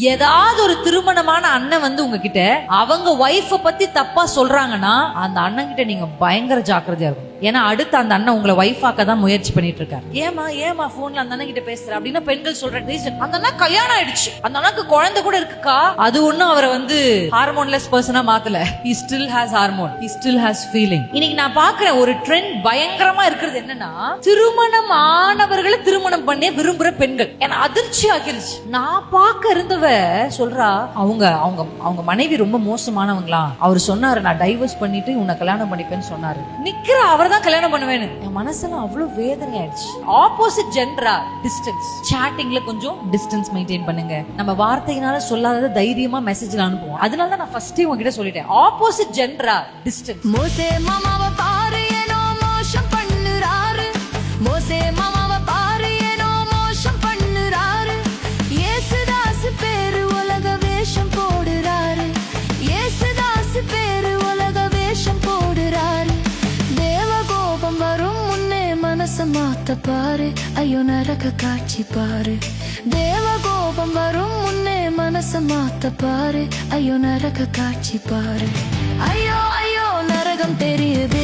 ஏதாவது ஒரு திருமணமான அண்ணன் வந்து உங்ககிட்ட அவங்க ஒய்ஃப பத்தி தப்பா சொல்றாங்கன்னா அந்த அண்ணன் கிட்ட நீங்க பயங்கர ஜாக்கிரதையா இருக்கும். ஏன்னா அடுத்து அந்த அண்ணன் உங்களை ஒய்ஃபாக்க தான் முயற்சி பண்ணிட்டு இருக்காரு. ஏமா போன்ல அந்த அண்ணன் கிட்ட பேசுற அப்படின்னு பெண்கள் சொல்ற ரீசன், அந்த அண்ணா கல்யாணம் ஆயிடுச்சு, அந்த அண்ணாக்கு குழந்தை கூட இருக்குக்கா. அது ஒண்ணும் அவரை வந்து ஹார்மோன்லெஸ் பர்சனா மாத்தல. he still has hormone, he still has feeling. இன்னைக்கு நான் பாக்குறேன் ஒரு ட்ரெண்ட் பயங்கரமா இருக்கிறது என்னன்னா, திருமணம் ஆனவர்களை திருமணம் பண்ணி விரும்புற பெண்கள். ஏன்னா அதிர்ச்சி ஆகிருச்சு. நான் பார்க்க இருந்தவ சொல்றா, அவங்க மனைவி ரொம்ப மோசமானவங்களா, அவர் சொன்னாரு நான் டைவர்ஸ் பண்ணிட்டு உன்னை கல்யாணம் பண்ணிப்பேன்னு சொன்னாரு. நிக்கிற அவர் தான் கல்யாணம் பண்ணுவேன்னு. என் மனசெல்லாம் அவ்வளவு வேதனை ஆயிடுச்சு. ஆப்போசிட் ஜெண்டரா டிஸ்டன்ஸ், சாட்டிங்ல கொஞ்சம் டிஸ்டன்ஸ் மெயின்டைன் பண்ணுங்க. நம்ம வார்த்தையினால சொல்லாதத தைரியமா மெசேஜ்ல அனுப்புவோம். அதனால தான் நான் ஃபர்ஸ்டே உங்ககிட்ட சொல்லிட்டேன், ஆப்போசிட் ஜெண்டரா டிஸ்டன்ஸ். மோசே மாமாவை பாரு ஏனோ மோசம் பண்ணுறாரு, மோசே மாமாவை பாரு ஏனோ மோசம் பண்ணுறாரு. இயேசுதாஸ் பேரு உலக வேஷம் போடுறாரு, இயேசுதாஸ் பேரு உலக வேஷம் போடுறாரு. தேவ கோபம் வரும் முன்னே மனச மாத்த பாரு, ஐயோ நரக காட்சி பாரு. தேவ கோபம் வரும் முன்னே மனச மாத்த பாரு, ஐயோ நரக காட்சி பாரு. ஐயோ ஐயோ நரகம் தெரியுது.